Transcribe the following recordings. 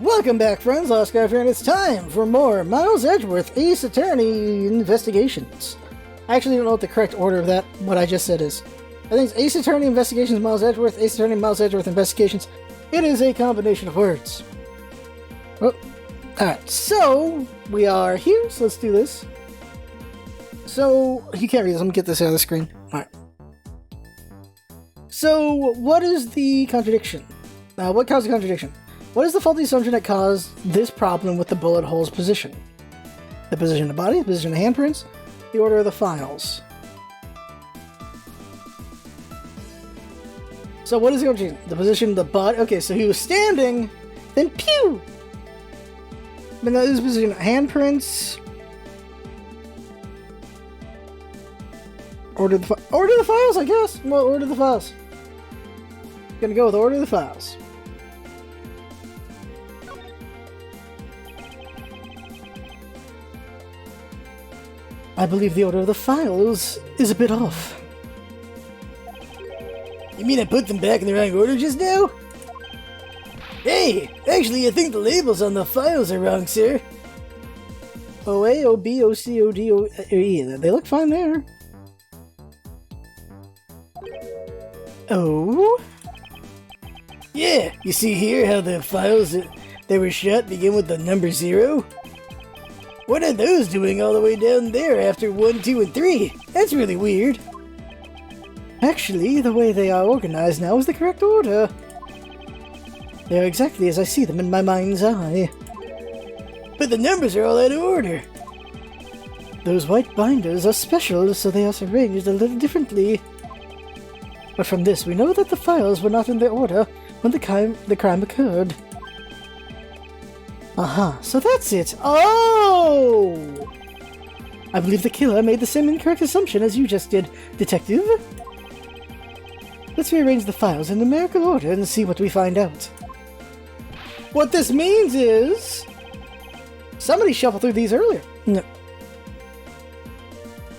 Welcome back, friends. LostScarf here, and it's time for more Miles Edgeworth Ace Attorney Investigations. I actually don't know what the correct order of what I just said is. I think it's Ace Attorney Investigations Miles Edgeworth, Ace Attorney Miles Edgeworth Investigations. It is a combination of words. Oh. Alright, so we are here, so let's do this. So, you can't read this, I'm gonna get this out of the screen. Alright. So, what is the contradiction? What caused the contradiction? What is the faulty assumption that caused this problem with the bullet hole's position? The position of the body, the position of the handprints, the order of the files. So what is the contradiction? The position of the body. Okay, so he was standing, then pew! But now this position of handprints. Order the files, I guess? Well, order the files. Gonna go with order of the files. I believe the order of the files is a bit off. You mean I put them back in the wrong order just now? Hey, actually I think the labels on the files are wrong, sir. OA, OB, OC, OD, OE. They look fine there. Oh? Yeah, you see here how the files that were shut begin with the number 0? What are those doing all the way down there after 1, 2, and 3? That's really weird. Actually, the way they are organized now is the correct order. They are exactly as I see them in my mind's eye. But the numbers are all out of order. Those white binders are special, so they are arranged a little differently. But from this, we know that the files were not in their order when the crime occurred. Aha, so that's it. Oh! I believe the killer made the same incorrect assumption as you just did, Detective. Let's rearrange the files in numerical order and see what we find out. What this means is... somebody shuffled through these earlier. No.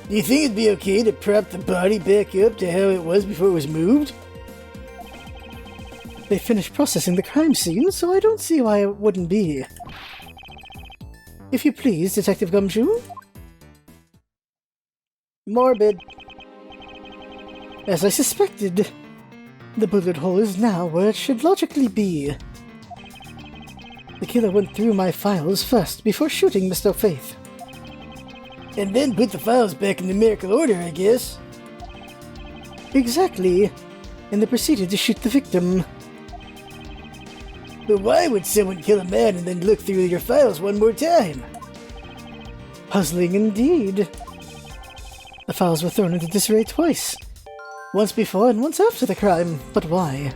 Do you think it'd be okay to prop the body back up to how it was before it was moved? They finished processing the crime scene, so I don't see why it wouldn't be. If you please, Detective Gumshoe. Morbid. As I suspected, the bullet hole is now where it should logically be. The killer went through my files first before shooting Mr. Faith. And then put the files back in numerical order, I guess. Exactly. And they proceeded to shoot the victim. But why would someone kill a man and then look through your files one more time? Puzzling indeed. The files were thrown into disarray twice. Once before and once after the crime. But why?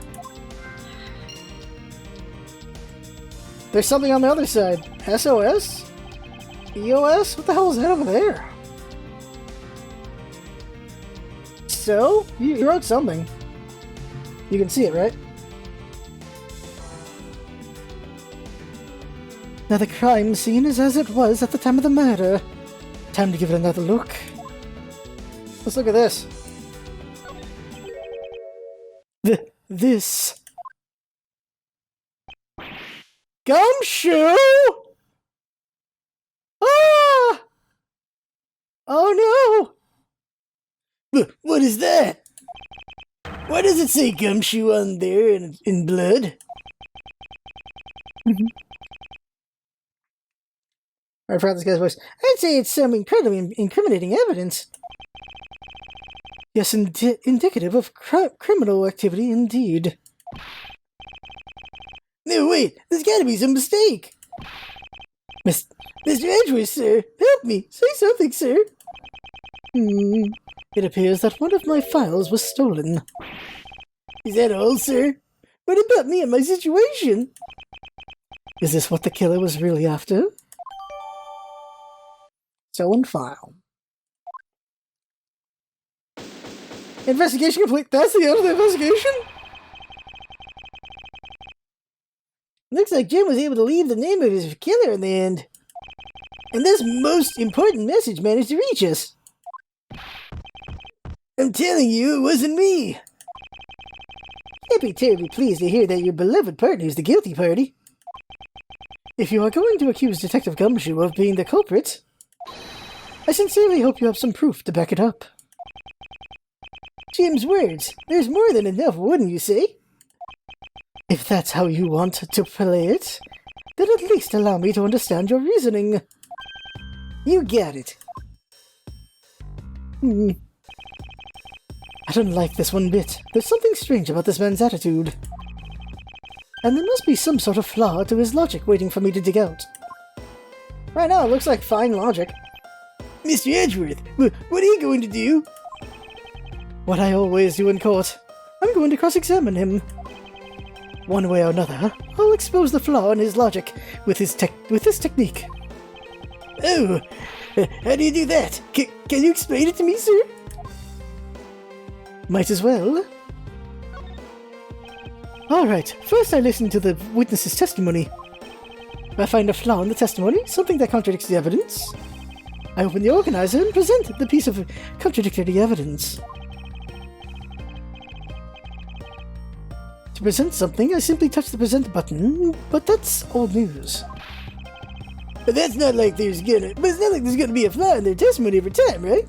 There's something on the other side. SOS? EOS? What the hell is that over there? So, you wrote something. You can see it, right? Now the crime scene is as it was at the time of the murder. Time to give it another look. Let's look at this. This. Gumshoe! Ah! Oh no! What is that? Why does it say Gumshoe on there in blood? I forgot this guy's voice. I'd say it's some incredibly incriminating evidence. Yes, indicative of criminal activity indeed. No, wait! There's gotta be some mistake! Mr. Edgeworth, sir! Help me! Say something, sir! It appears that one of my files was stolen. Is that all, sir? What about me and my situation? Is this what the killer was really after? Stolen file. Investigation complete. That's the end of the investigation? Looks like Jim was able to leave the name of his killer in the end. And this most important message managed to reach us. I'm telling you, it wasn't me. I'd be terribly pleased to hear that your beloved partner is the guilty party. If you are going to accuse Detective Gumshoe of being the culprit, I sincerely hope you have some proof to back it up. Jim's words. There's more than enough, wouldn't you say? If that's how you want to play it, then at least allow me to understand your reasoning. You got it. I don't like this one bit. There's something strange about this man's attitude. And there must be some sort of flaw to his logic waiting for me to dig out. Right now, it looks like fine logic. Mr. Edgeworth, what are you going to do? What I always do in court. I'm going to cross-examine him. One way or another, I'll expose the flaw in his logic with this technique. Oh, how do you do that? Can you explain it to me, sir? Might as well. Alright, first I listen to the witness's testimony. I find a flaw in the testimony, something that contradicts the evidence. I open the organizer and present the piece of contradictory evidence. To present something, I simply touch the present button, but that's old news. But it's not like there's gonna be a flaw in their testimony every time, right?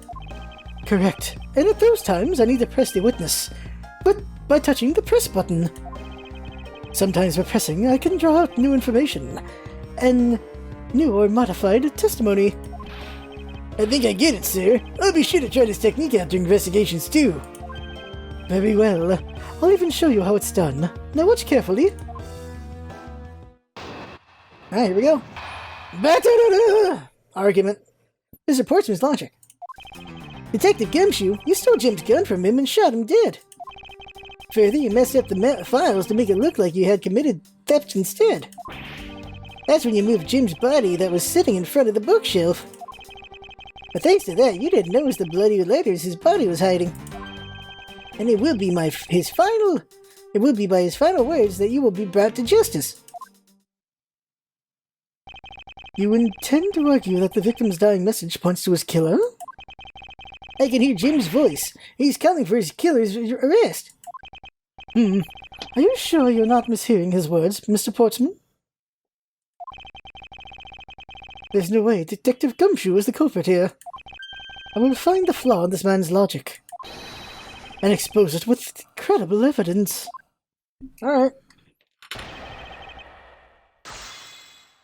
Correct. And at those times, I need to press the witness, but by touching the press button. Sometimes by pressing, I can draw out new information, and new or modified testimony. I think I get it, sir. I'll be sure to try this technique out during investigations, too. Very well. I'll even show you how it's done. Now watch carefully. Alright, here we go. Argument. This Portsman's logic. Detective Gumshoe, you stole Jim's gun from him and shot him dead. Further, you messed up the files to make it look like you had committed theft instead. That's when you moved Jim's body that was sitting in front of the bookshelf. But thanks to that, you didn't notice the bloody letters his body was hiding. And it will be by his final words that you will be brought to justice. You intend to argue that the victim's dying message points to his killer? I can hear Jim's voice. He's calling for his killer's arrest. Are you sure you're not mishearing his words, Mr. Portsman? There's no way Detective Gumshoe is the culprit here. I will find the flaw in this man's logic and expose it with credible evidence. Alright.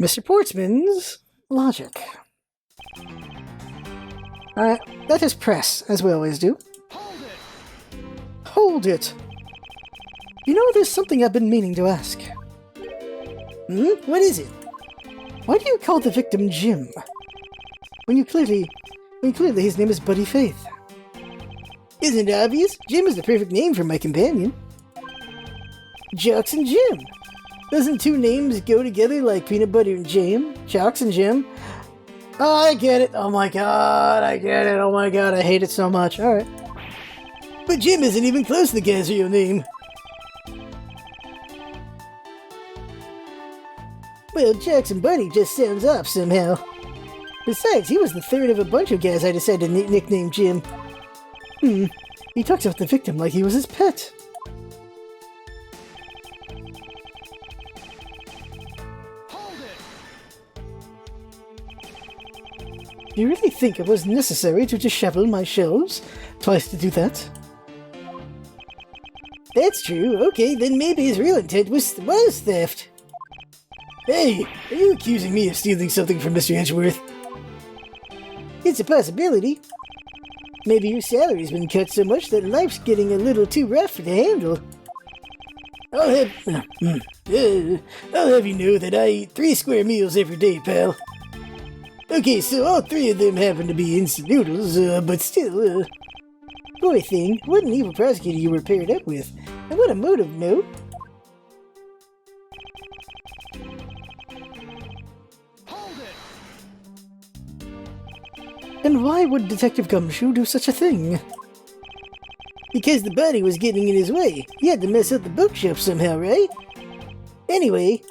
Mr. Portsman's logic. Alright, let us press, as we always do. Hold it! You know, there's something I've been meaning to ask. What is it? Why do you call the victim Jim? When clearly his name is Buddy Faith. Isn't it obvious? Jim is the perfect name for my companion. Jocks and Jim. Doesn't two names go together like peanut butter and jam? Jocks and Jim? Oh, I get it. Oh my god, I get it. Oh my god, I hate it so much. Alright. But Jim isn't even close to the guy's real name. Well, Jackson Buddy just sounds off somehow. Besides, he was the third of a bunch of guys I decided to nickname Jim. He talks about the victim like he was his pet. Do you really think it was necessary to dishevel my shelves twice to do that? That's true. Okay, then maybe his real intent was theft. Hey, are you accusing me of stealing something from Mr. Edgeworth? It's a possibility. Maybe your salary's been cut so much that life's getting a little too rough to handle. I'll have you know that I eat 3 square meals every day, pal. Okay, so all 3 of them happen to be instant noodles, but still, poor thing, what an evil prosecutor you were paired up with, and what a motive, no? And why would Detective Gumshoe do such a thing? Because the body was getting in his way. He had to mess up the bookshelf somehow, right? Anyway.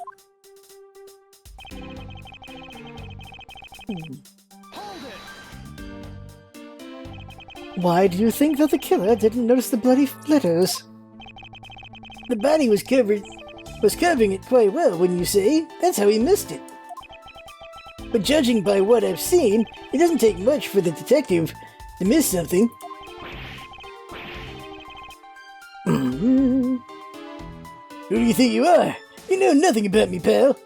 Why do you think that the killer didn't notice the bloody letters? The body was covering it quite well, wouldn't you say? That's how he missed it. but judging by what I've seen, it doesn't take much for the detective to miss something. Who do you think you are? You know nothing about me, pal.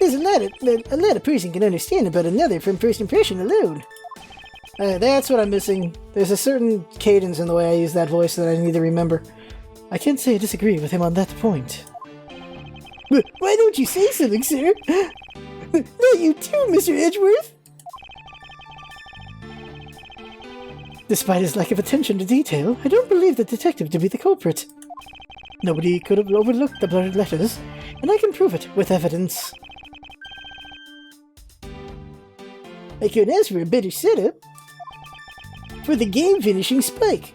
There's a lot a person can understand about another from first impression alone. That's what I'm missing. There's a certain cadence in the way I use that voice that I need to remember. I can't say I disagree with him on that point. Why don't you say something, sir? Not you too, Mr. Edgeworth! Despite his lack of attention to detail, I don't believe the detective to be the culprit. Nobody could have overlooked the blurred letters, and I can prove it with evidence. I could ask for a better setup for the game finishing spike.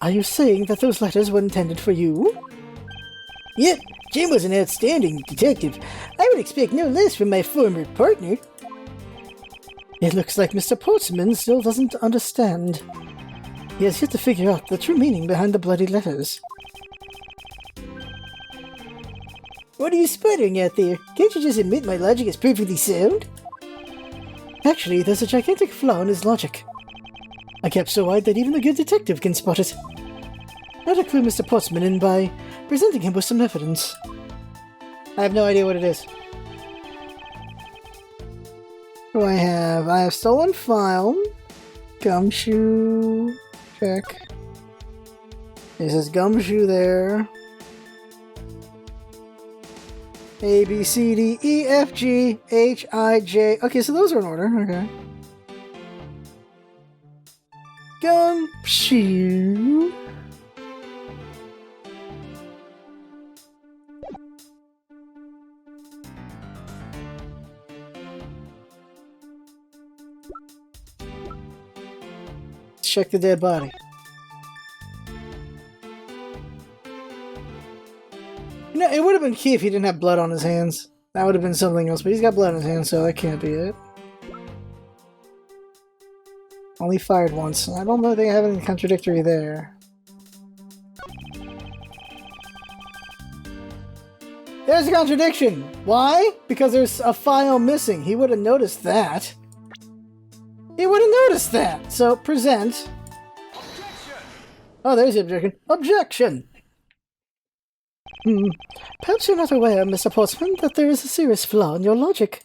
Are you saying that those letters were intended for you? Yep, Jim was an outstanding detective. I would expect no less from my former partner. It looks like Mr. Portsman still doesn't understand. He has yet to figure out the true meaning behind the bloody letters. What are you sputtering out there? Can't you just admit my logic is perfectly sound? Actually, there's a gigantic flaw in his logic. A gap so wide that even a good detective can spot it. I'd clue Mr. Portsman in by presenting him with some evidence. I have no idea what it is. What do I have? I have stolen file, gumshoe, check. It says gumshoe there. A, B, C, D, E, F, G, H, I, J. Okay, so those are in order. Okay. Gumshoe. Check the dead body. You know, it would have been key if he didn't have blood on his hands. That would have been something else, but he's got blood on his hands, so that can't be it. Only fired once. I don't know if they have anything contradictory there. There's a contradiction! Why? Because there's a file missing. He would have noticed that. He would have noticed that! So, present. Objection. Oh, there's the objection. Objection! Perhaps you're not aware, Mr. Portsman, that there is a serious flaw in your logic.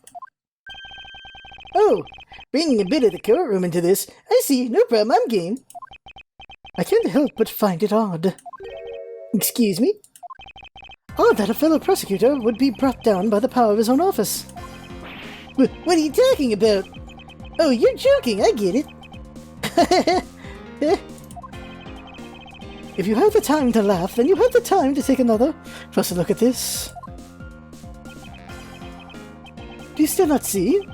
Oh, bringing a bit of the courtroom into this. I see, no problem, I'm game. I can't help but find it odd. Excuse me? Odd that a fellow prosecutor would be brought down by the power of his own office. What are you talking about? Oh, you're joking, I get it. If you have the time to laugh, then you have the time to take another closer look at this. Do you still not see?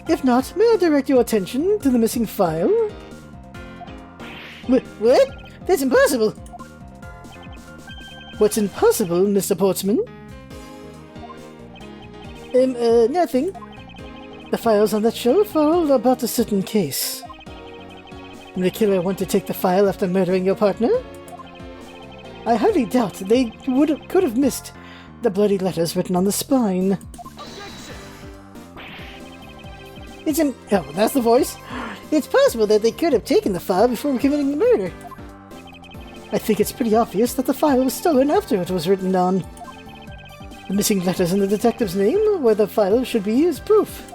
If not, may I direct your attention to the missing file? What? That's impossible! What's impossible, Mr. Portsman? Nothing. The files on that shelf are all about a certain case. The killer want to take the file after murdering your partner? I highly doubt they could have missed the bloody letters written on the spine. Oh, that's the voice? It's possible that they could have taken the file before committing the murder. I think it's pretty obvious that the file was stolen after it was written on. The missing letters in the detective's name, where the file should be, is proof.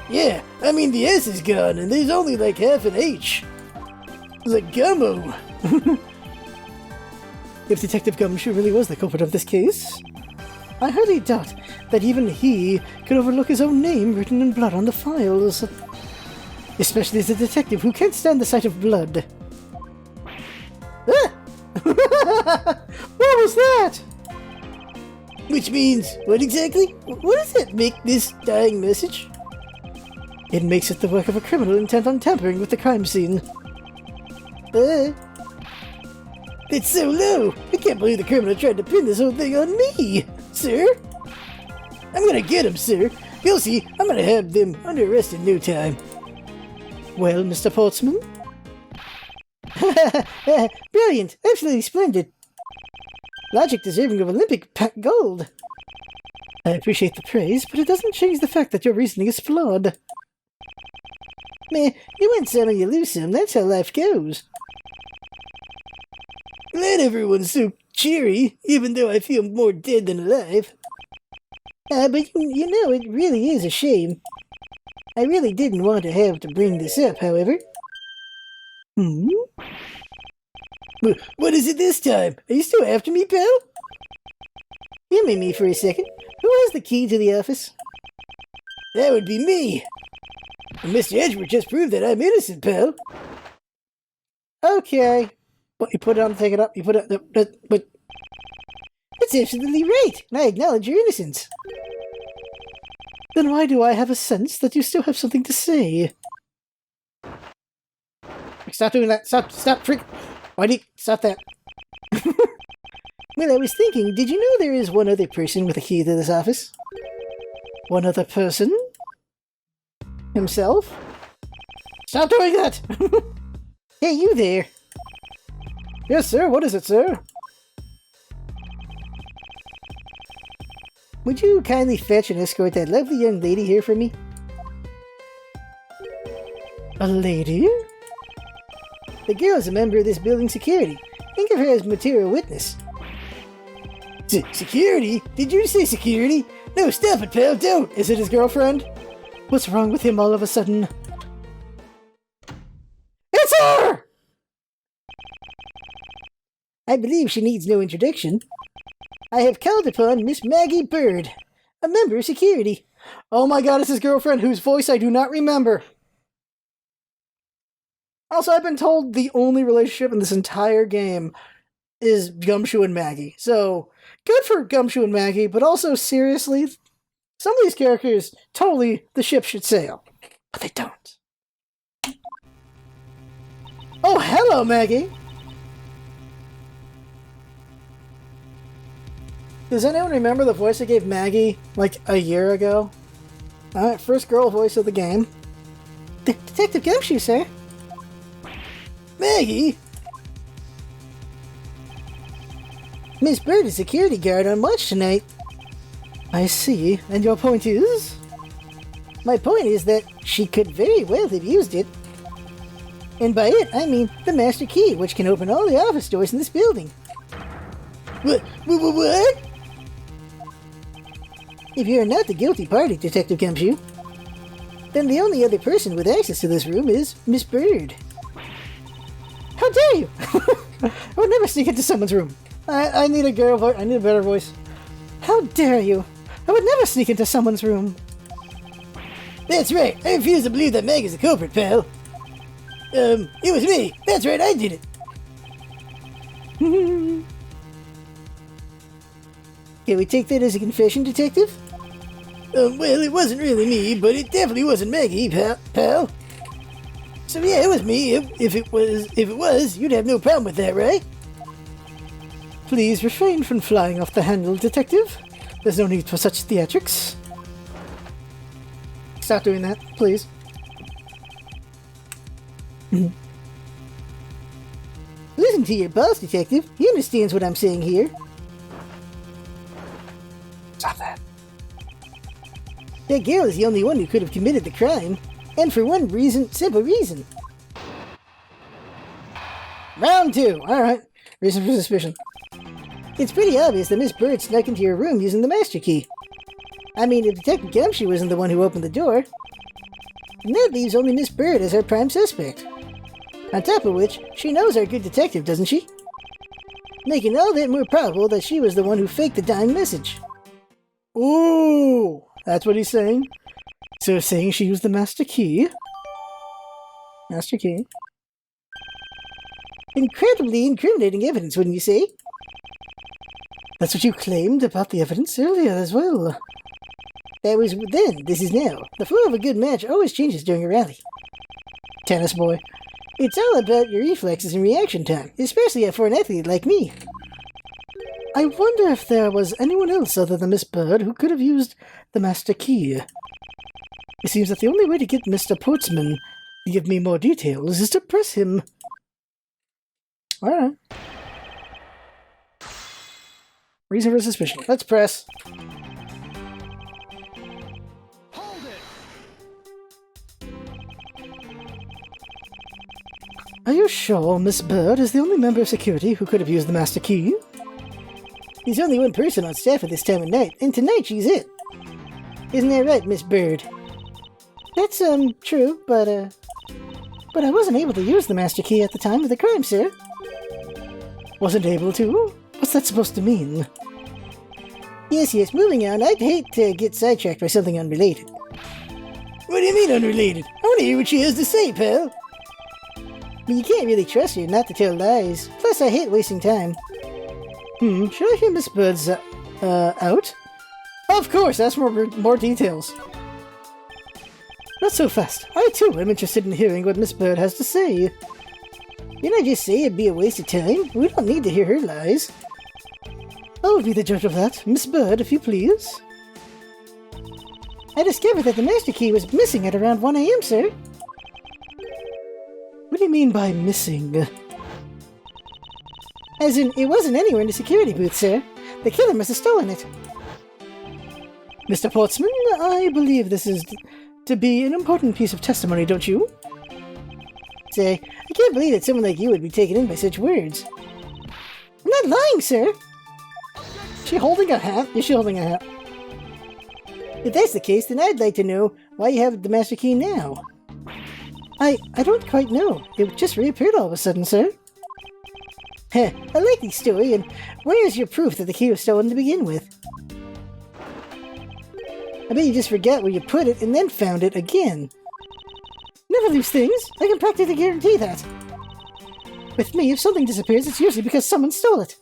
Yeah, I mean the S is gone, and there's only like half an H. It's like Gummo. If Detective Gumshoe really was the culprit of this case, I highly doubt that even he could overlook his own name written in blood on the files. Especially as a detective who can't stand the sight of blood. Ah! What was that? Which means, what exactly? What does that make this dying message? It makes it the work of a criminal intent on tampering with the crime scene. That's so low! I can't believe the criminal tried to pin this whole thing on me, sir! I'm gonna get him, sir! You'll see, I'm gonna have them under arrest in no time. Well, Mr. Portsman, Brilliant! Absolutely splendid! Logic deserving of Olympic gold! I appreciate the praise, but it doesn't change the fact that your reasoning is flawed. Meh, you win some and you lose some, that's how life goes. Glad everyone's so cheery, even though I feel more dead than alive. But you know, it really is a shame. I really didn't want to have to bring this up, however. What is it this time? Are you still after me, pal? Humor me for a second. Who has the key to the office? That would be me. And Mr. Edgeworth just proved that I'm innocent, pal. Okay. What, you put it on, take it up, you put it... but... That's absolutely right, and I acknowledge your innocence. Then why do I have a sense that you still have something to say? Stop doing that. Stop, freak. Why do you... Stop that. Well, I was thinking, did you know there is one other person with a key to this office? One other person? Himself? Stop doing that! Hey, you there! Yes, sir. What is it, sir? Would you kindly fetch and escort that lovely young lady here for me? A lady? The girl is a member of this building's security. Think of her as material witness. Security? Did you say security? No, stop it, pal, don't! Is it his girlfriend? What's wrong with him all of a sudden? It's her! I believe she needs no introduction. I have called upon Miss Maggie Bird, a member of security. Oh my god, it's his girlfriend whose voice I do not remember. Also, I've been told the only relationship in this entire game is Gumshoe and Maggie. So, good for Gumshoe and Maggie, but also, seriously, some of these characters, totally, the ship should sail. But they don't. Oh, hello, Maggie! Does anyone remember the voice I gave Maggie, like, a year ago? Alright, first girl voice of the game. Detective Gumshoe, sir. Maggie? Miss Bird is security guard on watch tonight. I see. And your point is? My point is that she could very well have used it. And by it, I mean the master key, which can open all the office doors in this building. What? If you're not the guilty party, Detective Gumshoe, then the only other person with access to this room is Miss Bird. How dare you! I would never sneak into someone's room. I need a girl voice. I need a better voice. How dare you! I would never sneak into someone's room. That's right. I refuse to believe that Meg is the culprit, pal. It was me. That's right. I did it. Can we take that as a confession, Detective? Well, it wasn't really me, but it definitely wasn't Maggie, pal. So yeah, it was me. If it was, you'd have no problem with that, right? Please refrain from flying off the handle, Detective. There's no need for such theatrics. Stop doing that, please. Listen to your boss, Detective. He understands what I'm saying here. Stop that. That girl is the only one who could have committed the crime. And for one simple reason. Round 2. Alright. Reason for suspicion. It's pretty obvious that Miss Bird snuck into your room using the master key. I mean, if Detective Gumshoe wasn't the one who opened the door, and that leaves only Miss Bird as our prime suspect. On top of which, she knows our good detective, doesn't she? Making all that more probable that she was the one who faked the dying message. Ooh, that's what he's saying. So saying she used the master key. Master key. Incredibly incriminating evidence, wouldn't you say? That's what you claimed about the evidence earlier as well. That was then, this is now. The flow of a good match always changes during a rally. Tennis boy. It's all about your reflexes and reaction time, especially for an athlete like me. I wonder if there was anyone else other than Miss Bird who could have used the master key. It seems that the only way to get Mr. Portsman to give me more details is to press him. Alright. Reason for suspicion. Let's press. Are you sure Miss Bird is the only member of security who could have used the master key? There's only one person on staff at this time of night, and tonight she's it. Isn't that right, Miss Bird? That's, true, but I wasn't able to use the master key at the time of the crime, sir. Wasn't able to? What's that supposed to mean? Yes, moving on. I'd hate to get sidetracked by something unrelated. What do you mean unrelated? I want to hear what she has to say, pal. But you can't really trust her not to tell lies. Plus, I hate wasting time. Should I hear Miss Bird's, out? Of course, ask more details. Not so fast. I, too, am interested in hearing what Miss Bird has to say. Didn't I just say it'd be a waste of time? We don't need to hear her lies. I'll be the judge of that. Miss Bird, if you please. I discovered that the master key was missing at around 1 AM, sir. What do you mean by missing? As in, it wasn't anywhere in the security booth, sir. The killer must have stolen it. Mr. Portsman, I believe this is to be an important piece of testimony, don't you? Say, I can't believe that someone like you would be taken in by such words. I'm not lying, sir. Is she holding a hat? Is she holding a hat? If that's the case, then I'd like to know why you have the master key now. I don't quite know. It just reappeared all of a sudden, sir. Heh, I like the story, and where is your proof that the key was stolen to begin with? I bet you just forgot where you put it and then found it again. Never lose things. I can practically guarantee that. With me, if something disappears, it's usually because someone stole it.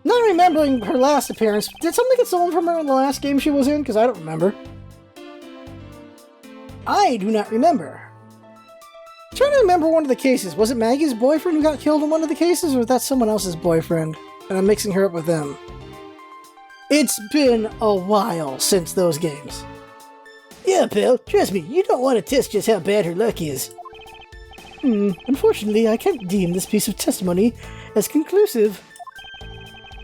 Not remembering her last appearance. Did something get stolen from her in the last game she was in? Because I don't remember. I do not remember. I'm trying to remember one of the cases. Was it Maggie's boyfriend who got killed in one of the cases, or was that someone else's boyfriend? And I'm mixing her up with them. It's been a while since those games. Yeah, pal, trust me, you don't want to test just how bad her luck is. Unfortunately, I can't deem this piece of testimony as conclusive.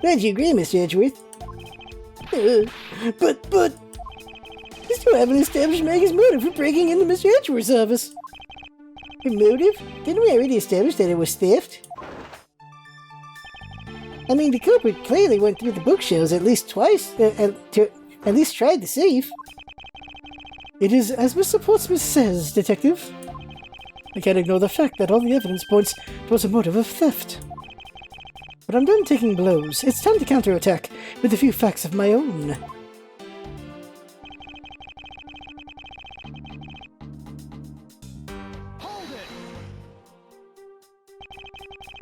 Glad you agree, Mr. Edgeworth. But... You still haven't established Maggie's motive for breaking into Mr. Edgeworth's office. Her motive? Didn't we already establish that it was theft? I mean, the culprit clearly went through the bookshelves at least twice, to at least tried the safe. It is as Mr. Portsmouth says, Detective. I can't ignore the fact that all the evidence points towards a motive of theft. But I'm done taking blows. It's time to counterattack with a few facts of my own.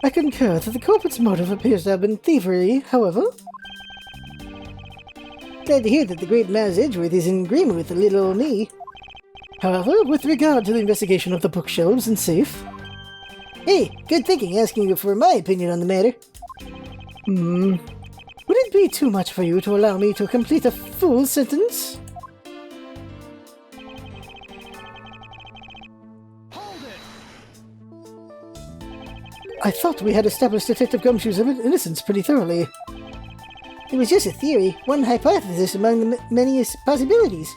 I concur that the culprit's motive appears to have been thievery, however. Glad to hear that the great Maz Edgeworth is in agreement with the little old me. However, with regard to the investigation of the bookshelves and safe... Hey, good thinking asking you for my opinion on the matter. Would it be too much for you to allow me to complete a full sentence? I thought we had established Detective Gumshoe's innocence pretty thoroughly. It was just a theory, one hypothesis among the many possibilities.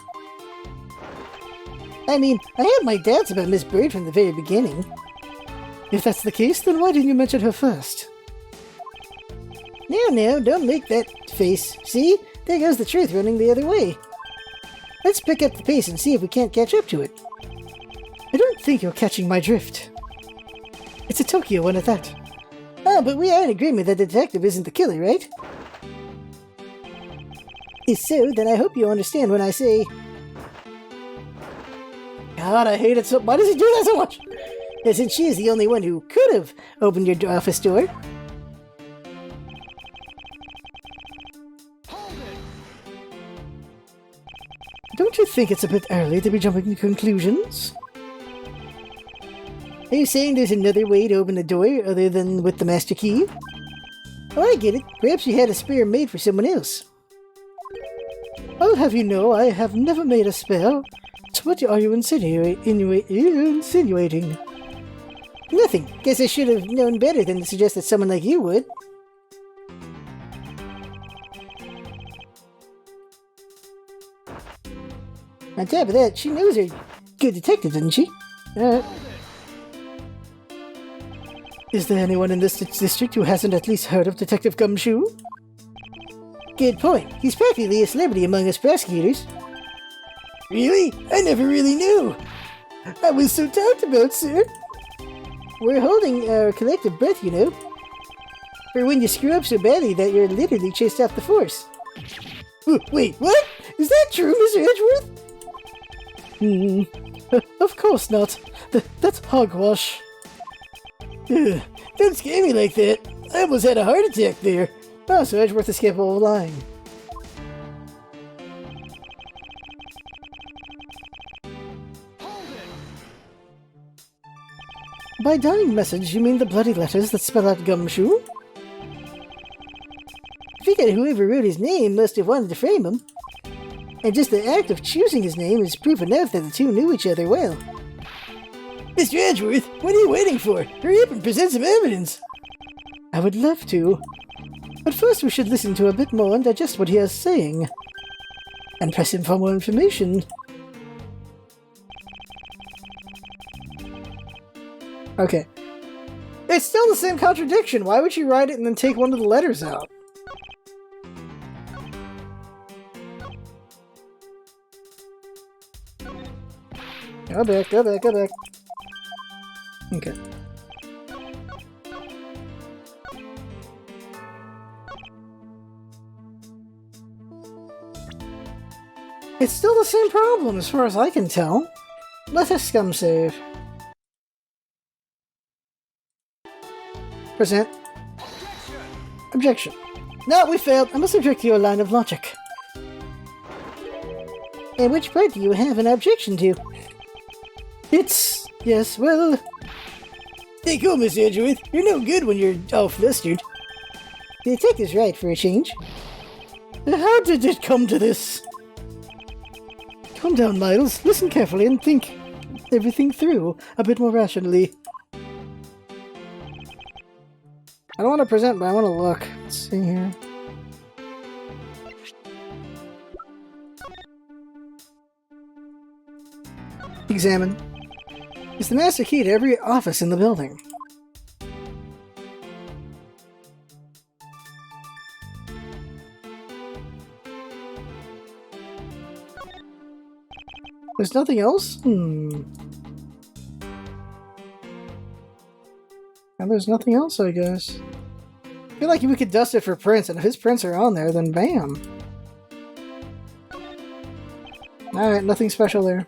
I mean, I had my doubts about Miss Bird from the very beginning. If that's the case, then why didn't you mention her first? Now, don't make that face. See? There goes the truth running the other way. Let's pick up the pace and see if we can't catch up to it. I don't think you're catching my drift. It's a Tokyo one at that. Oh, but we are in agreement that the detective isn't the killer, right? If so, then I hope you understand when I say... God, I hate it so... Why does he do that so much? Yeah, since she is the only one who could have opened your office door. Don't you think it's a bit early to be jumping to conclusions? Are you saying there's another way to open the door other than with the master key? Oh, I get it. Perhaps you had a spare made for someone else. I'll have you know I have never made a spell. So what are you insinuating? Nothing. Guess I should have known better than to suggest that someone like you would. On top of that, she knows her good detective, doesn't she? Is there anyone in this district who hasn't at least heard of Detective Gumshoe? Good point. He's practically a celebrity among us prosecutors. Really? I never really knew. I was so talked about, sir. We're holding our collective breath, you know. For when you screw up so badly that you're literally chased off the force. Wait, what? Is that true, Mr. Edgeworth? Of course not. That's hogwash. Don't scare me like that. I almost had a heart attack there. Oh, so Edgeworth escaped all lying. By dying message, you mean the bloody letters that spell out Gumshoe? Figure whoever wrote his name must have wanted to frame him. And just the act of choosing his name is proof enough that the two knew each other well. Mr. Edgeworth, what are you waiting for? Hurry up and present some evidence! I would love to. But first we should listen to a bit more and digest what he is saying. And press him for more information. Okay. It's still the same contradiction. Why would you write it and then take one of the letters out? Go back, go back, go back. Okay. It's still the same problem as far as I can tell. Let us scum save. Present. Objection. No, we failed. I must object to your line of logic. And which part do you have an objection to? It's... yes, well... Stay cool, Miss Edgeworth. You're no good when you're all flustered. The detective's right for a change. How did it come to this? Calm down, Miles. Listen carefully and think everything through a bit more rationally. I don't want to present, but I want to look. Let's see here. Examine. It's the master key to every office in the building. There's nothing else? And there's nothing else, I guess. I feel like we could dust it for prints, and if his prints are on there, then bam. Alright, nothing special there.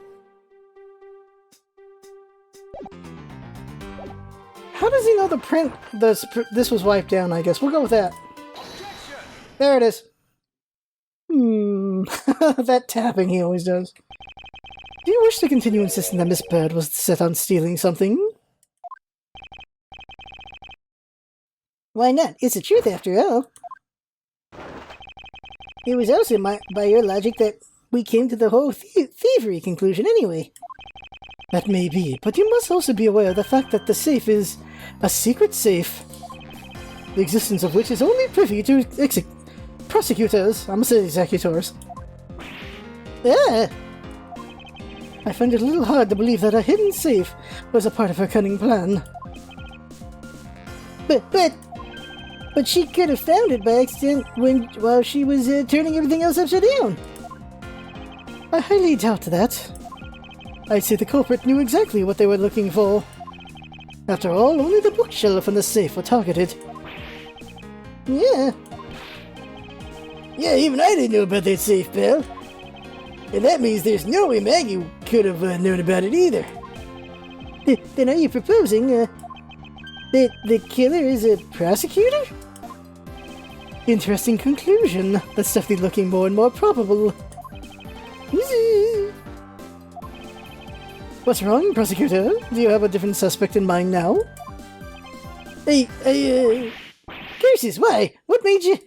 How does he know the print, this was wiped down, I guess? We'll go with that. There it is. That tapping he always does. Do you wish to continue insisting that Miss Bird was set on stealing something? Why not? It's the truth after all. It was also by your logic that we came to the whole thievery conclusion anyway. That may be, but you must also be aware of the fact that the safe is a secret safe, the existence of which is only privy to prosecutors. I'm gonna say executors. Ah! I find it a little hard to believe that a hidden safe was a part of her cunning plan. But she could have found it by accident while she was turning everything else upside down. I highly doubt that. I'd say the culprit knew exactly what they were looking for. After all, only the bookshelf and the safe were targeted. Yeah. Yeah, even I didn't know about that safe, pal. And that means there's no way Maggie could have known about it either. Then are you proposing that the killer is a prosecutor? Interesting conclusion. That's definitely looking more and more probable. What's wrong, prosecutor? Do you have a different suspect in mind now? Curses, why? What made you...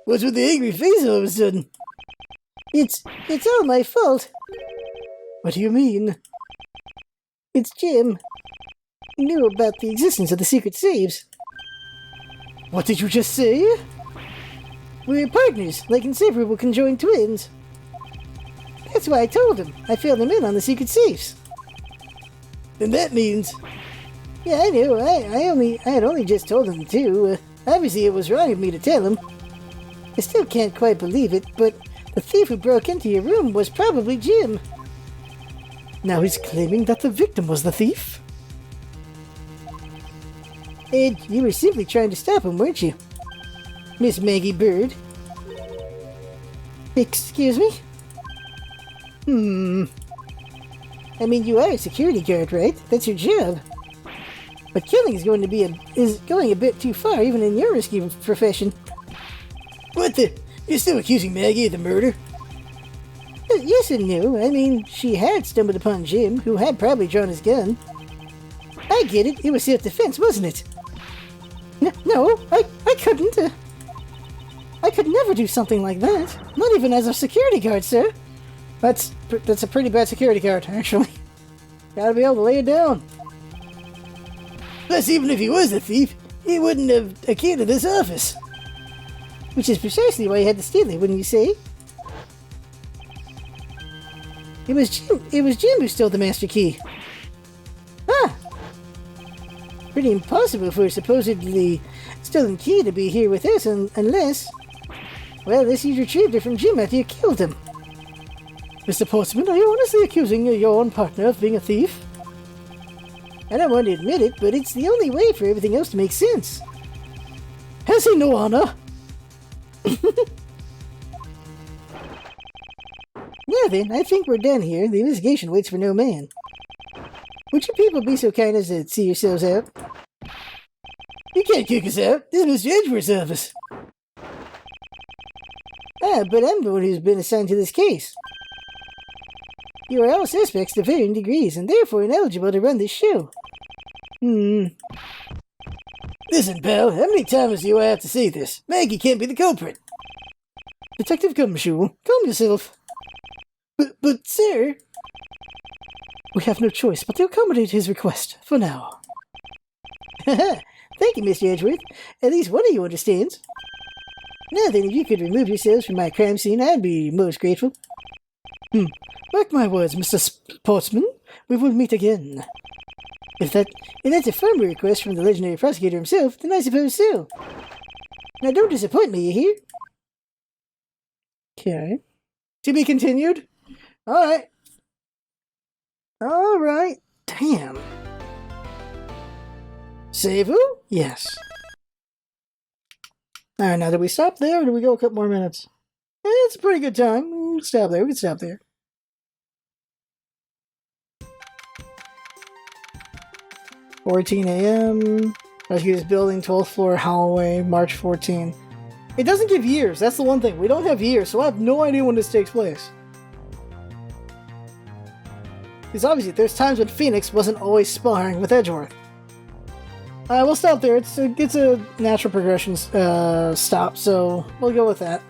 What's with the angry face all of a sudden? It's all my fault. What do you mean? It's Jim. knew about the existence of the secret saves. What did you just say? We're partners, like inseparable conjoined twins. That's why I told him. I filled him in on the secret safes. Then that means... Yeah, I knew. I had only just told him to. Obviously, it was wrong of me to tell him. I still can't quite believe it, but the thief who broke into your room was probably Jim. Now he's claiming that the victim was the thief? Ed, you were simply trying to stop him, weren't you? Miss Maggie Bird. Excuse me? I mean, you are a security guard, right? That's your job. But killing is going a bit too far, even in your risky profession. What the? You're still accusing Maggie of the murder? Yes and no. I mean, she had stumbled upon Jim, who had probably drawn his gun. I get it. It was self-defense, wasn't it? No, I couldn't. I could never do something like that. Not even as a security guard, sir. That's a pretty bad security guard, actually. Gotta be able to lay it down. Plus, even if he was a thief, he wouldn't have a key to this office. Which is precisely why he had to steal it, wouldn't you say? It was Jim who stole the master key. Ah! Pretty impossible for a supposedly stolen key to be here with us unless you retrieved it from Jim after you killed him. Mr. Portsman, are you honestly accusing your own partner of being a thief? I don't want to admit it, but it's the only way for everything else to make sense. Has he no honor? Now then, I think we're done here. The investigation waits for no man. Would you people be so kind as to see yourselves out? You can't kick us out. This is Mr. Edgeworth's office. But I'm the one who's been assigned to this case. You are all suspects to varying degrees, and therefore ineligible to run this show. Listen, pal, how many times do I have to say this? Maggie can't be the culprit. Detective Gumshoe, calm yourself. But, sir... We have no choice but to accommodate his request, for now. Haha, thank you, Mr. Edgeworth. At least one of you understands. Now then, if you could remove yourselves from my crime scene, I'd be most grateful. Mark my words, Mr. Sportsman, we will meet again. If that's a firmer request from the legendary prosecutor himself, then I suppose so. Now don't disappoint me, you hear? Okay. To be continued? Alright. Alright. Damn. Save-u? Yes. Alright, now do we stop there or do we go a couple more minutes? It's a pretty good time. We can stop there. We can stop there. 14 a.m. Rescue this building, 12th floor hallway, March 14. It doesn't give years. That's the one thing. We don't have years, so I have no idea when this takes place. Because obviously, there's times when Phoenix wasn't always sparring with Edgeworth. We'll stop there. It's a natural progression stop, so we'll go with that.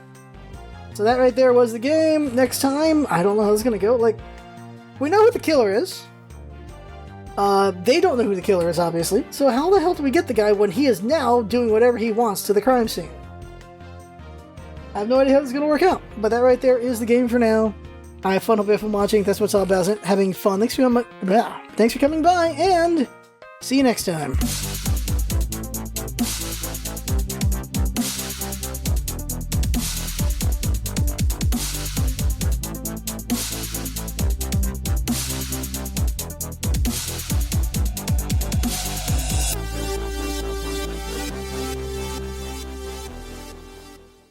So that right there was the game. Next time, I don't know how this is going to go. Like, we know who the killer is. They don't know who the killer is, obviously. So how the hell do we get the guy when he is now doing whatever he wants to the crime scene? I have no idea how this is going to work out. But that right there is the game for now. I have fun. Hope you have fun watching. That's what's all about. Having fun. Thanks for coming by, and see you next time.